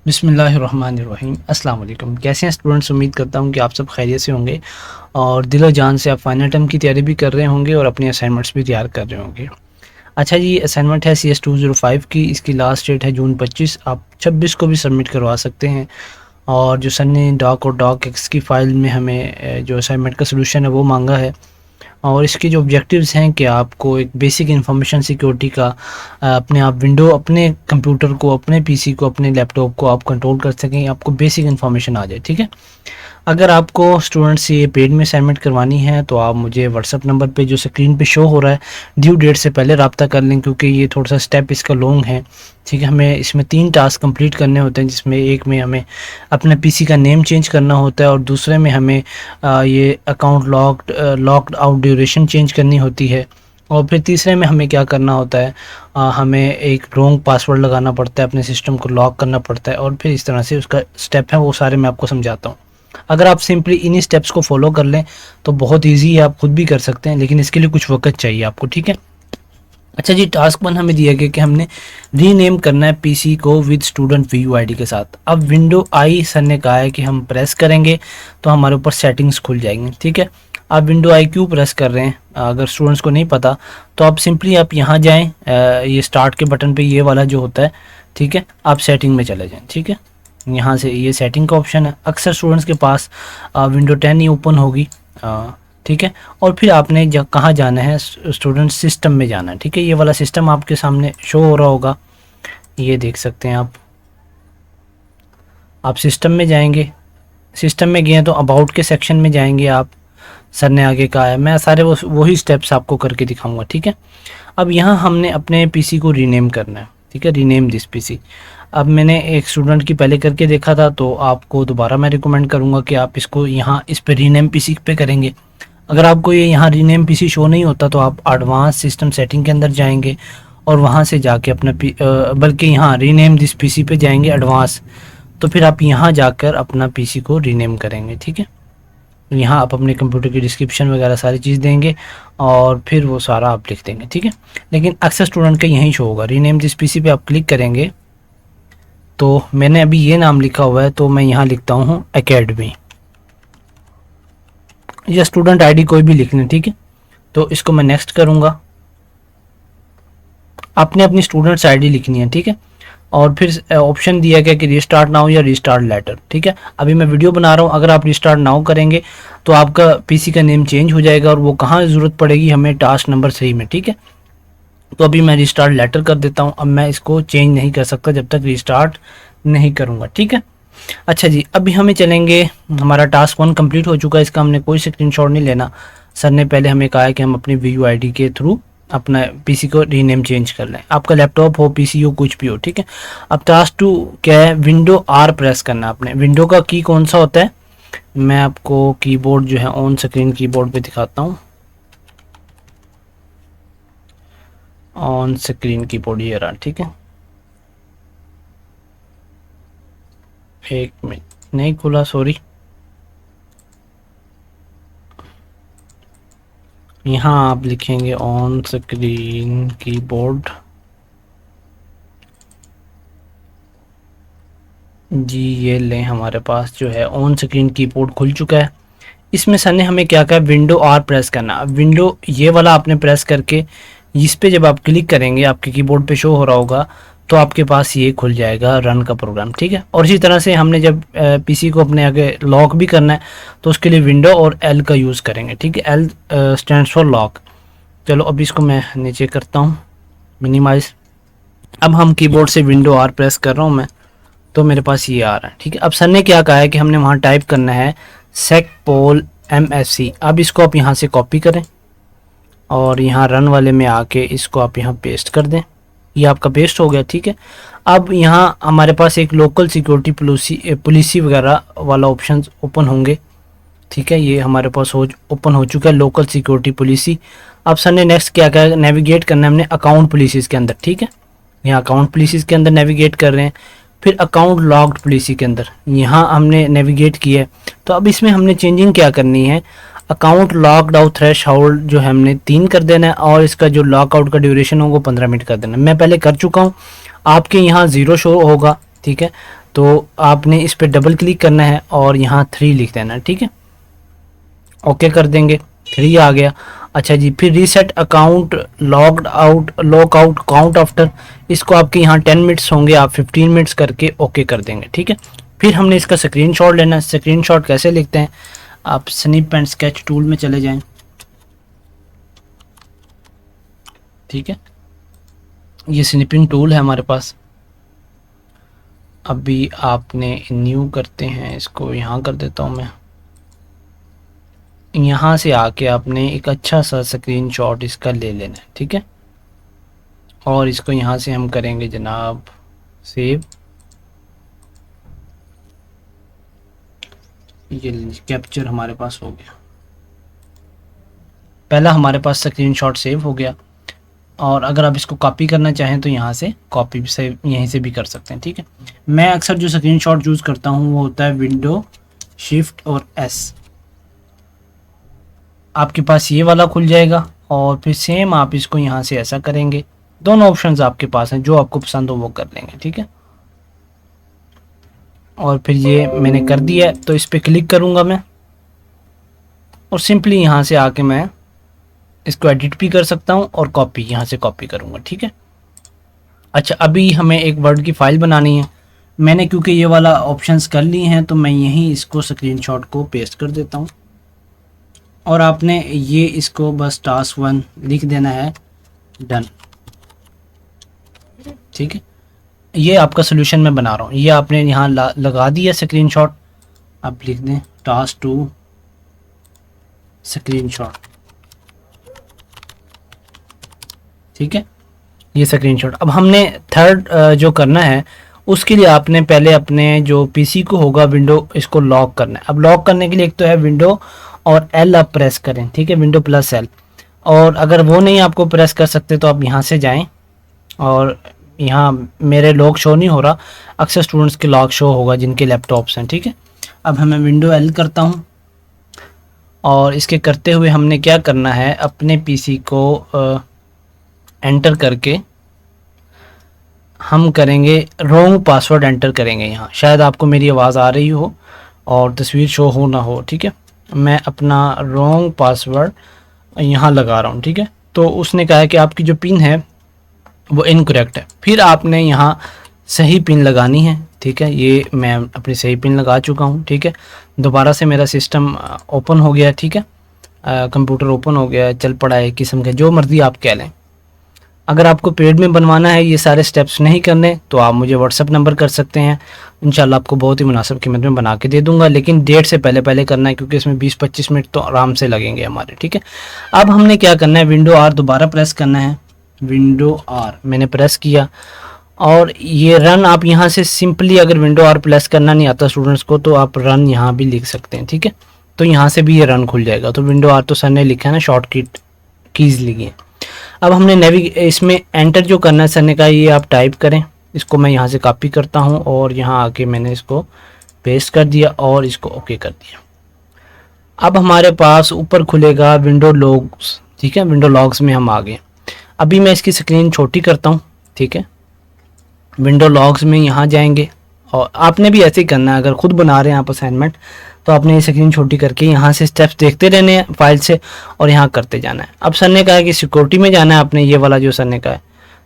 बिस्मिल्लाहिर्रहमानिर्रहीम। अस्सलाम वालेकुम। कैसे हैं स्टूडेंट्स? उम्मीद करता हूँ कि आप सब खैरियत से होंगे और दिलो जान से आप फाइनल टर्म की तैयारी भी कर रहे होंगे और अपनी असाइनमेंट्स भी तैयार कर रहे होंगे। अच्छा जी, असाइनमेंट है CS 205 की। इसकी लास्ट डेट है जून 25। आप 26 को भी सबमिट करवा सकते हैं। और जो सर ने डॉक और डॉक एक्स की फ़ाइल में हमें जो असाइनमेंट का सोल्यूशन है वो मांगा है। और इसके जो ऑब्जेक्टिव्स हैं कि आपको एक बेसिक इंफॉर्मेशन सिक्योरिटी का अपने आप विंडो, अपने कंप्यूटर को, अपने पीसी को, अपने लैपटॉप को आप कंट्रोल कर सकें, आपको बेसिक इन्फॉर्मेशन आ जाए। ठीक है। अगर आपको स्टूडेंट से ये पेड में असाइनमेंट करवानी है तो आप मुझे व्हाट्सअप नंबर पे जो स्क्रीन पे शो हो रहा है ड्यू डेट से पहले रब्ता कर लें, क्योंकि ये थोड़ा सा स्टेप इसका लॉन्ग है। ठीक है। हमें इसमें 3 टास्क कंप्लीट करने होते हैं, जिसमें एक में हमें अपने पीसी का नेम चेंज करना होता है और दूसरे में हमें ये account locked out duration change करनी होती है। और फिर तीसरे में हमें क्या करना होता है, हमें एक रॉन्ग पासवर्ड लगाना पड़ता है, अपने सिस्टम को लॉक करना पड़ता है। और फिर इस तरह से उसका स्टेप है वो सारे मैं आपको समझाता हूँ। अगर आप सिंपली इन्हीं स्टेप्स को फॉलो कर लें तो बहुत ईजी है, आप खुद भी कर सकते हैं, लेकिन इसके लिए कुछ वक्त चाहिए आपको। ठीक है। अच्छा जी, टास्क 1 हमें दिया गया कि हमने रीनेम करना है पीसी को विद स्टूडेंट व्यू आईडी के साथ। अब विंडो आई सर ने कहा है कि हम प्रेस करेंगे तो हमारे ऊपर सेटिंग्स खुल जाएंगी। ठीक है। आप विंडो आई क्यों प्रेस कर रहे हैं, अगर स्टूडेंट्स को नहीं पता तो आप सिंपली आप यहाँ जाएं, ये स्टार्ट के बटन पे ये वाला जो होता है, ठीक है, आप सेटिंग में चले जाएं। ठीक है। यहाँ से ये सेटिंग का ऑप्शन है। अक्सर स्टूडेंट्स के पास विंडो 10 ही ओपन होगी। ठीक है। और फिर आपने कहाँ जाना है, स्टूडेंट सिस्टम में जाना है। ठीक है। ये वाला सिस्टम आपके सामने शो हो रहा होगा, ये देख सकते हैं आप सिस्टम में जाएंगे। सिस्टम में गए तो अबाउट के सेक्शन में जाएंगे आप। सर ने आगे कहा है, मैं सारे वही स्टेप्स आपको करके दिखाऊंगा। ठीक है। अब यहाँ हमने अपने पीसी को रीनेम करना है। ठीक है। Rename this PC. अब मैंने एक स्टूडेंट की पहले करके देखा था, तो आपको दोबारा मैं रिकमेंड करूँगा कि आप इसको यहाँ इस पे रीनेम पीसी पे करेंगे। अगर आपको ये यहाँ रीनेम पीसी शो नहीं होता तो आप एडवांस सिस्टम सेटिंग के अंदर जाएंगे और वहाँ से जाके अपना बल्कि यहाँ रीनेम दिस पीसी पे जाएंगे एडवांस, तो फिर आप यहाँ जाकर अपना पीसी को रीनेम करेंगे। ठीक है। यहाँ आप अपने कंप्यूटर की डिस्क्रिप्शन वगैरह सारी चीज़ देंगे और फिर वो सारा आप लिख देंगे। ठीक है। लेकिन अक्सर स्टूडेंट का यहीं शो होगा। रीनेम दिस पीसी पे आप क्लिक करेंगे तो मैंने अभी ये नाम लिखा हुआ है, तो मैं यहाँ लिखता हूँ एकेडमी, या स्टूडेंट आईडी कोई भी लिख लें। ठीक है। तो इसको मैं नेक्स्ट करूँगा। आपने अपनी स्टूडेंट्स आईडी लिखनी है। ठीक है। और फिर ऑप्शन दिया गया कि रिस्टार्ट नाउ या रिस्टार्ट लेटर। ठीक है। अभी मैं वीडियो बना रहा हूँ, अगर आप रिस्टार्ट नाउ करेंगे तो आपका पीसी का नेम चेंज हो जाएगा और वो कहाँ ज़रूरत पड़ेगी हमें, टास्क नंबर 3 में। ठीक है। तो अभी मैं रिस्टार्ट लेटर कर देता हूँ। अब मैं इसको चेंज नहीं कर सकता जब तक रिस्टार्ट नहीं करूँगा। ठीक है। अच्छा जी, अभी हमें चलेंगे, हमारा टास्क 1 कंप्लीट हो चुका है, इसका हमने कोई स्क्रीनशॉट नहीं लेना। सर ने पहले हमें कहा है कि हम अपनी व्यू आईडी के थ्रू अपना पीसी को रीनेम चेंज कर लें। आपका लैपटॉप हो, पीसी हो, कुछ भी हो। ठीक है। अब टास्क 2 क्या है, विंडो आर प्रेस करना है आपने। विंडो का की कौन सा होता है, मैं आपको कीबोर्ड जो है ऑन स्क्रीन कीबोर्ड पे दिखाता हूँ। ऑन स्क्रीन कीबोर्ड ये रहा। ठीक है। एक मिनट, नहीं खुला, सॉरी। यहाँ आप लिखेंगे ऑन स्क्रीन कीबोर्ड। जी ये लें, हमारे पास जो है ऑन स्क्रीन कीबोर्ड खुल चुका है। इसमें सर ने हमें क्या कहा, विंडो आर प्रेस करना। अब विंडो ये वाला आपने प्रेस करके इस पे जब आप क्लिक करेंगे आपके कीबोर्ड पे शो हो रहा होगा, तो आपके पास ये खुल जाएगा रन का प्रोग्राम। ठीक है। और इसी तरह से हमने जब पीसी को अपने आगे लॉक भी करना है तो उसके लिए विंडो और एल का यूज़ करेंगे। ठीक है। L stands for lock. चलो अब इसको मैं नीचे करता हूँ, मिनिमाइज। अब हम कीबोर्ड से विंडो आर प्रेस कर रहा हूँ मैं, तो मेरे पास ये आ रहा है। ठीक है। अब सर ने क्या कहा है कि हमने वहाँ टाइप करना है सेकपोल MSC। अब इसको आप यहाँ से कॉपी करें और यहाँ रन वाले में आके इसको आप यहाँ पेस्ट कर दें। ये आपका पेस्ट हो गया। ठीक है। अब यहाँ हमारे पास एक लोकल सिक्योरिटी पॉलिसी वगैरह वाला ऑप्शन ओपन होंगे। ठीक है। ये हमारे पास ओपन हो चुका है, लोकल सिक्योरिटी पॉलिसी। अब सर ने नेक्स्ट क्या कहा, नेविगेट करना है हमने अकाउंट पॉलिसीज़ के अंदर। ठीक है। यहाँ अकाउंट पॉलिसीज़ के अंदर नेविगेट कर रहे हैं, फिर अकाउंट लॉक्ड पॉलिसी के अंदर यहाँ हमने नेविगेट किया है। तो अब इसमें हमने चेंजिंग क्या करनी है, account locked out threshold जो है हमने 3 कर देना है और इसका जो लॉकआउट का ड्यूरेशन होगा 15 मिनट कर देना है। मैं पहले कर चुका हूँ, आपके यहाँ 0 शो होगा। ठीक है। तो आपने इस पे डबल क्लिक करना है और यहाँ 3 लिख देना है, ठीक है। ओके कर देंगे, 3 आ गया। अच्छा जी, फिर reset account log out count after, इसको आपके यहाँ 10 मिनट्स होंगे, आप 15 मिनट्स करके ओके कर देंगे, ठीक है। फिर हमने इसका स्क्रीनशॉट लेना है। स्क्रीनशॉट कैसे लिखते हैं, आप स्निप एंड स्केच टूल में चले जाएं, ठीक है। ये स्निपिंग टूल है हमारे पास। अभी आपने न्यू करते हैं, इसको यहाँ कर देता हूँ मैं। यहाँ से आके आपने एक अच्छा सा स्क्रीनशॉट इसका ले लेना है, ठीक है। और इसको यहाँ से हम करेंगे जनाब सेव। ये कैप्चर हमारे पास हो गया, पहला हमारे पास स्क्रीनशॉट सेव हो गया। और अगर आप इसको कॉपी करना चाहें तो यहाँ से कॉपी से यहीं से भी कर सकते हैं, ठीक है। मैं अक्सर जो स्क्रीनशॉट यूज़ करता हूँ वो होता है विंडो शिफ्ट और एस। आपके पास ये वाला खुल जाएगा और फिर सेम आप इसको यहाँ से ऐसा करेंगे। दोनों ऑप्शंस आपके पास हैं, जो आपको पसंद हो वो कर लेंगे, ठीक है। और फिर ये मैंने कर दिया है, तो इस पर क्लिक करूँगा मैं और सिंपली यहाँ से आके मैं इसको एडिट भी कर सकता हूँ और कॉपी यहाँ से कॉपी करूँगा, ठीक है। अच्छा, अभी हमें एक वर्ड की फ़ाइल बनानी है। मैंने क्योंकि ये वाला ऑप्शंस कर लिए हैं तो मैं यहीं इसको स्क्रीनशॉट को पेस्ट कर देता हूँ और आपने ये इसको बस टास्क 1 लिख देना है, डन, ठीक है। ये आपका सोल्यूशन मैं बना रहा हूँ, ये आपने यहाँ लगा दिया स्क्रीनशॉट। आप लिख दें टास्क 2 स्क्रीनशॉट, ठीक है। ये स्क्रीनशॉट। अब हमने थर्ड जो करना है उसके लिए आपने पहले अपने जो पीसी को होगा विंडो, इसको लॉक करना है। अब लॉक करने के लिए एक तो है विंडो और एल आप प्रेस करें, ठीक है, विंडो प्लस एल। और अगर वो नहीं आपको प्रेस कर सकते तो आप यहाँ से जाएं और यहाँ मेरे लॉक शो नहीं हो रहा, अक्सर स्टूडेंट्स के लॉक शो होगा जिनके लैपटॉप्स हैं, ठीक है। अब हमें विंडो एल करता हूँ और इसके करते हुए हमने क्या करना है, अपने पीसी को एंटर करके हम करेंगे रॉन्ग पासवर्ड एंटर करेंगे। यहाँ शायद आपको मेरी आवाज़ आ रही हो और तस्वीर शो हो ना हो, ठीक है। मैं अपना रॉन्ग पासवर्ड यहाँ लगा रहा हूँ, ठीक है। तो उसने कहा है कि आपकी जो पिन है वो इनकरेक्ट है। फिर आपने यहाँ सही पिन लगानी है, ठीक है। ये मैं अपनी सही पिन लगा चुका हूँ, ठीक है। दोबारा से मेरा सिस्टम ओपन हो गया, ठीक है। कंप्यूटर ओपन हो गया, चल पड़ा है, किस्म के जो मर्ज़ी आप कह लें। अगर आपको पेड में बनवाना है, ये सारे स्टेप्स नहीं करने, तो आप मुझे व्हाट्सअप नंबर कर सकते हैं, इंशाल्लाह आपको बहुत ही मुनासिब कीमत में बना के दे दूंगा। लेकिन डेट से पहले पहले करना है क्योंकि इसमें 20-25 मिनट तो आराम से लगेंगे हमारे, ठीक है। अब हमने क्या करना है, विंडो आर दोबारा प्रेस करना है। विंडो आर मैंने प्रेस किया और ये रन, आप यहाँ से सिंपली अगर विंडो आर प्रेस करना नहीं आता स्टूडेंट्स को तो आप रन यहाँ भी लिख सकते हैं, ठीक है। तो यहाँ से भी ये रन खुल जाएगा। तो विंडो आर तो सर ने लिखा है ना, शॉर्ट कीज़ लिखी है। अब हमने इसमें एंटर जो करना है सर ने कहा ये आप टाइप करें। इसको मैं यहाँ से कॉपी करता हूँ और यहाँ आके मैंने इसको पेस्ट कर दिया और इसको ओके कर दिया। अब हमारे पास ऊपर खुलेगा विंडो लॉग्स, ठीक है। विंडो लॉग्स में हम आ गए। अभी मैं इसकी स्क्रीन छोटी करता हूँ, ठीक है। विंडो लॉग्स में यहाँ जाएंगे और आपने भी ऐसे ही करना है। अगर खुद बना रहे हैं आप असाइनमेंट तो आपने ये स्क्रीन छोटी करके यहाँ से स्टेप्स देखते रहने हैं फाइल से और यहाँ करते जाना है। अब सर ने कहा है कि सिक्योरिटी में जाना है आपने, ये वाला जो सर ने कहा है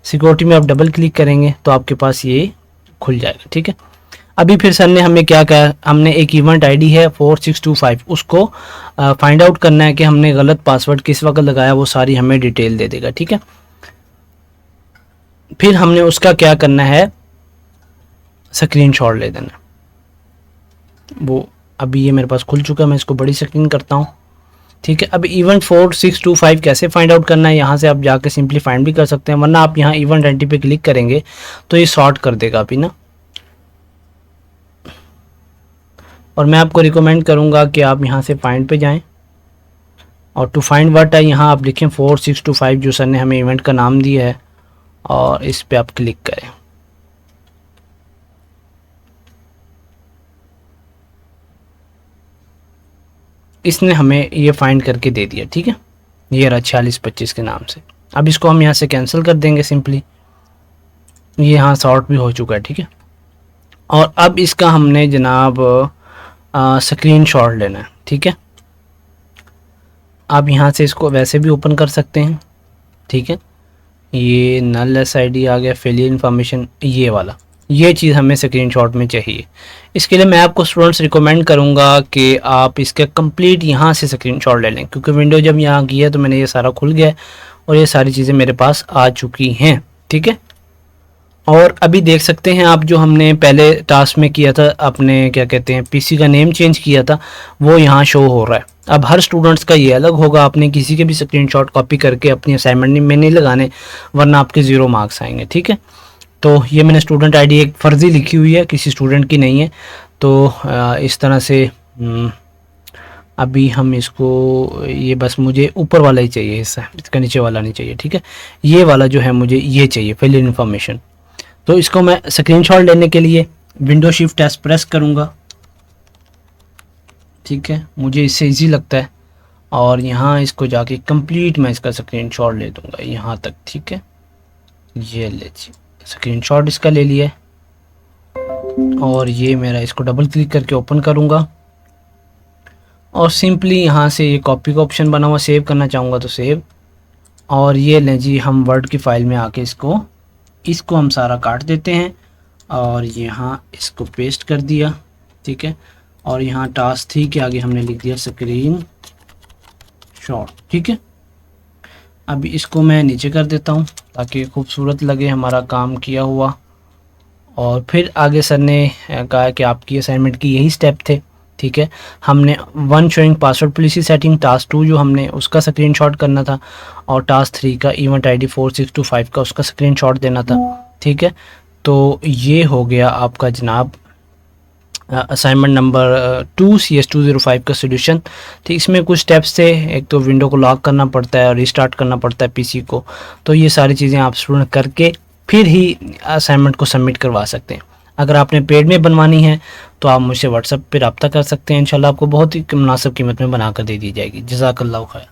सिक्योरिटी में आप डबल क्लिक करेंगे तो आपके पास ये खुल जाएगा, ठीक है। अभी फिर सर ने हमें क्या कहा, हमने एक इवेंट आईडी है 4625, उसको फाइंड आउट करना है कि हमने गलत पासवर्ड किस वक्त लगाया, वो सारी हमें डिटेल दे देगा, ठीक है। फिर हमने उसका क्या करना है, स्क्रीनशॉट ले देना। वो अभी ये मेरे पास खुल चुका है, मैं इसको बड़ी स्क्रीन करता हूँ, ठीक है। अब इवेंट 4625 कैसे फाइंड आउट करना है, यहाँ से आप जाके सिंपली फाइंड भी कर सकते हैं, वरना आप यहाँ इवेंट एंट्री पे क्लिक करेंगे तो ये सॉर्ट कर देगा अभी ना। और मैं आपको रिकमेंड करूँगा कि आप यहाँ से फाइंड पे जाएं और टू फाइंड व्हाट है यहाँ आप लिखें 4625 जो सर ने हमें इवेंट का नाम दिया है और इस पर आप क्लिक करें। इसने हमें ये फाइंड करके दे दिया, ठीक है। ये रहा 4625 के नाम से। अब इसको हम यहाँ से कैंसिल कर देंगे सिंपली, ये यहाँ सॉर्ट भी हो चुका है, ठीक है। और अब इसका हमने जनाब स्क्रीनशॉट लेना है, ठीक है। आप यहाँ से इसको वैसे भी ओपन कर सकते हैं, ठीक है। ये नल एसआईडी आ गया, फेलियर इन्फॉर्मेशन, ये वाला, ये चीज़ हमें स्क्रीनशॉट में चाहिए। इसके लिए मैं आपको स्टूडेंट्स रिकमेंड करूँगा कि आप इसके कंप्लीट यहाँ से स्क्रीनशॉट ले लें, क्योंकि विंडो जब यहाँ की है तो मैंने ये सारा खुल गया और ये सारी चीज़ें मेरे पास आ चुकी हैं, ठीक है। और अभी देख सकते हैं आप, जो हमने पहले टास्क में किया था, अपने क्या कहते हैं पीसी का नेम चेंज किया था, वो यहाँ शो हो रहा है। अब हर स्टूडेंट्स का ये अलग होगा, आपने किसी के भी स्क्रीनशॉट कॉपी करके अपनी असाइनमेंट में नहीं लगाने, वरना आपके 0 मार्क्स आएंगे, ठीक है। तो ये मैंने स्टूडेंट आईडी एक फ़र्ज़ी लिखी हुई है, किसी स्टूडेंट की नहीं है। तो इस तरह से अभी हम इसको, ये बस मुझे ऊपर वाला ही चाहिए हिस्सा, इसका नीचे वाला नहीं चाहिए, ठीक है। ये वाला जो है मुझे ये चाहिए, फेलियर इन्फॉर्मेशन। तो इसको मैं स्क्रीनशॉट लेने के लिए विंडो शिफ्ट एस प्रेस करूँगा, ठीक है, मुझे इससे इजी लगता है। और यहाँ इसको जाके कंप्लीट मैं इसका स्क्रीनशॉट ले दूँगा यहाँ तक, ठीक है। ये ले जी, स्क्रीनशॉट इसका ले लिया है। और ये मेरा, इसको डबल क्लिक करके ओपन करूँगा और सिंपली यहाँ से ये कॉपी का ऑप्शन बना हुआ, सेव करना चाहूँगा तो सेव। और ये लें जी, हम वर्ड की फ़ाइल में आके इसको हम सारा काट देते हैं और यहाँ इसको पेस्ट कर दिया, ठीक है। और यहाँ टास्क 3 के आगे हमने लिख दिया स्क्रीन शॉट, ठीक है। अभी इसको मैं नीचे कर देता हूँ ताकि खूबसूरत लगे हमारा काम किया हुआ। और फिर आगे सर ने कहा कि आपकी असाइनमेंट की यही स्टेप थे, ठीक है। हमने 1 showing password policy setting, task 2 जो हमने उसका स्क्रीनशॉट करना था, और टास्क 3 का इवेंट आईडी 4625 का उसका स्क्रीनशॉट देना था, ठीक है। तो ये हो गया आपका जनाब असाइनमेंट नंबर 2 CS205 का सोल्यूशन। ठीक, इसमें कुछ स्टेप्स थे, एक तो विंडो को लॉक करना पड़ता है और रिस्टार्ट करना पड़ता है पीसी को। तो ये सारी चीज़ें आप स्टूडेंट करके फिर ही असाइनमेंट को सबमिट करवा सकते हैं। अगर आपने पेड में बनवानी है तो आप मुझसे व्हाट्सएप पर रब्ता कर सकते हैं, इंशाल्लाह आपको बहुत ही मुनासिब कीमत में बना कर दे दी जाएगी। जज़ाकल्लाहु खैर।